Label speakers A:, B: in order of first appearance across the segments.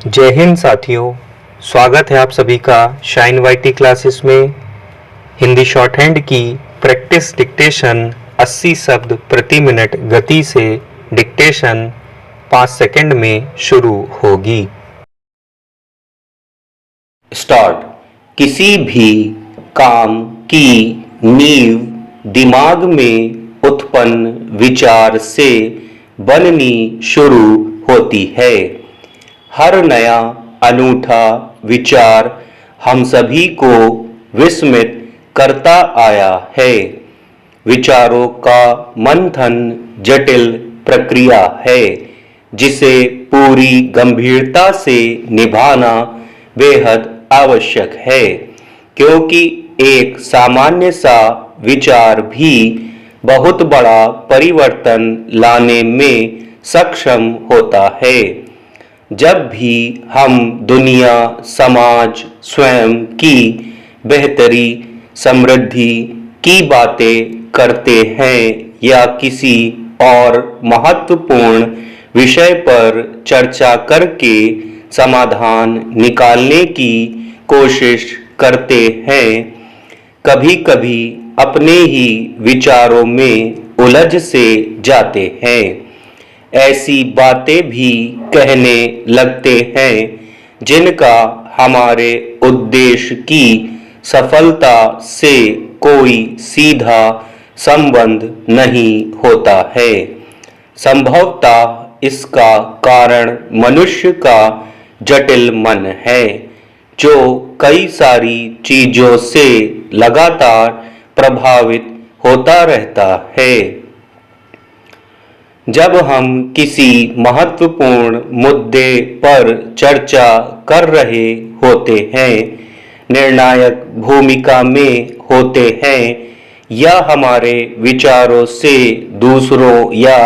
A: जय हिंद साथियों, स्वागत है आप सभी का शाइन वाईटी क्लासेस में। हिंदी शॉर्ट हैंड की प्रैक्टिस डिक्टेशन 80 शब्द प्रति मिनट गति से डिक्टेशन 5 सेकंड में शुरू होगी।
B: स्टार्ट। किसी भी काम की नींव दिमाग में उत्पन्न विचार से बननी शुरू होती है। हर नया अनूठा विचार हम सभी को विस्मित करता आया है। विचारों का मंथन जटिल प्रक्रिया है जिसे पूरी गंभीरता से निभाना बेहद आवश्यक है, क्योंकि एक सामान्य सा विचार भी बहुत बड़ा परिवर्तन लाने में सक्षम होता है। जब भी हम दुनिया, समाज, स्वयं की बेहतरी, समृद्धि की बातें करते हैं या किसी और महत्वपूर्ण विषय पर चर्चा करके समाधान निकालने की कोशिश करते हैं, कभी कभी अपने ही विचारों में उलझ से जाते हैं। ऐसी बातें भी कहने लगते हैं जिनका हमारे उद्देश्य की सफलता से कोई सीधा संबंध नहीं होता है। संभवतः इसका कारण मनुष्य का जटिल मन है, जो कई सारी चीजों से लगातार प्रभावित होता रहता है। जब हम किसी महत्वपूर्ण मुद्दे पर चर्चा कर रहे होते हैं, निर्णायक भूमिका में होते हैं या हमारे विचारों से दूसरों या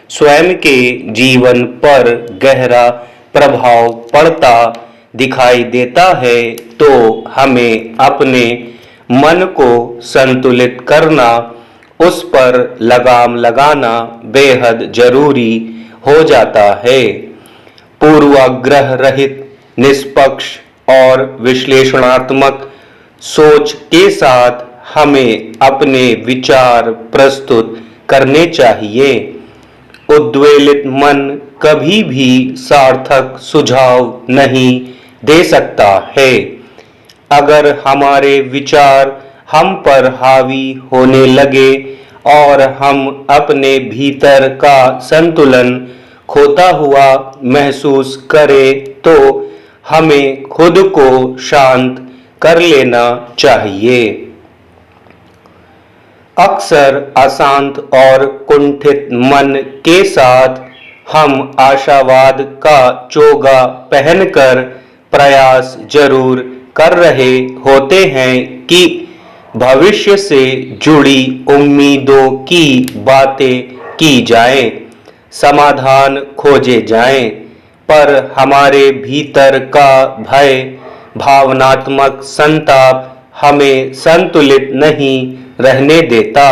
B: स्वयं के जीवन पर गहरा प्रभाव पड़ता दिखाई देता है, तो हमें अपने मन को संतुलित करना, उस पर लगाम लगाना बेहद जरूरी हो जाता है। पूर्वाग्रह रहित, निष्पक्ष और विश्लेषणात्मक सोच के साथ हमें अपने विचार प्रस्तुत करने चाहिए। उद्वेलित मन कभी भी सार्थक सुझाव नहीं दे सकता है। अगर हमारे विचार हम पर हावी होने लगे और हम अपने भीतर का संतुलन खोता हुआ महसूस करें, तो हमें खुद को शांत कर लेना चाहिए। अक्सर अशांत और कुंठित मन के साथ हम आशावाद का चोगा पहनकर प्रयास जरूर कर रहे होते हैं कि भविष्य से जुड़ी उम्मीदों की बातें की जाएं, समाधान खोजे जाएं, पर हमारे भीतर का भय, भावनात्मक संताप हमें संतुलित नहीं रहने देता।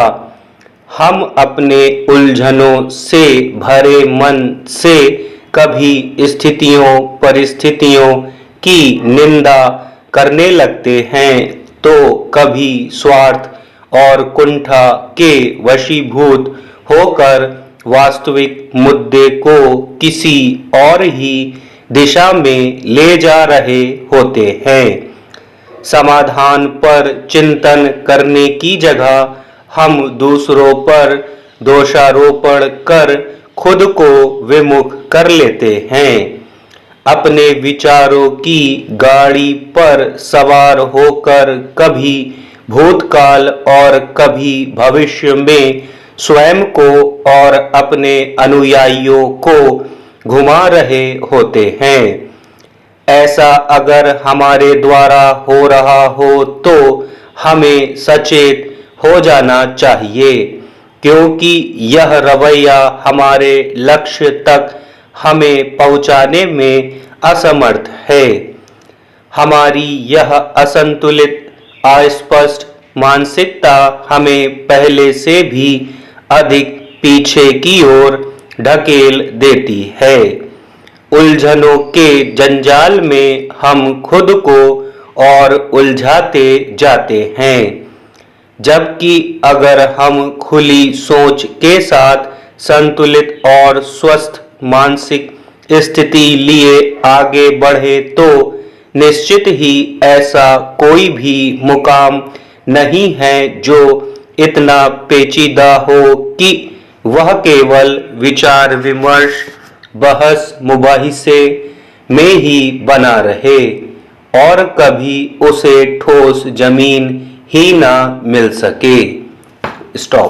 B: हम अपने उलझनों से भरे मन से कभी स्थितियों, परिस्थितियों की निंदा करने लगते हैं, तो कभी स्वार्थ और कुंठा के वशीभूत होकर वास्तविक मुद्दे को किसी और ही दिशा में ले जा रहे होते हैं। समाधान पर चिंतन करने की जगह हम दूसरों पर दोषारोपण कर खुद को विमुख कर लेते हैं। अपने विचारों की गाड़ी पर सवार होकर कभी भूतकाल और कभी भविष्य में स्वयं को और अपने अनुयायियों को घुमा रहे होते हैं। ऐसा अगर हमारे द्वारा हो रहा हो तो हमें सचेत हो जाना चाहिए, क्योंकि यह रवैया हमारे लक्ष्य तक हमें पहुंचाने में असमर्थ है। हमारी यह असंतुलित, अस्पष्ट मानसिकता हमें पहले से भी अधिक पीछे की ओर ढकेल देती है। उलझनों के जंजाल में हम खुद को और उलझाते जाते हैं, जबकि अगर हम खुली सोच के साथ संतुलित और स्वस्थ मानसिक स्थिति लिए आगे बढ़े तो निश्चित ही ऐसा कोई भी मुकाम नहीं है जो इतना पेचीदा हो कि वह केवल विचार विमर्श, बहस मुबाहिसे में ही बना रहे और कभी उसे ठोस जमीन ही ना मिल सके। स्टॉप।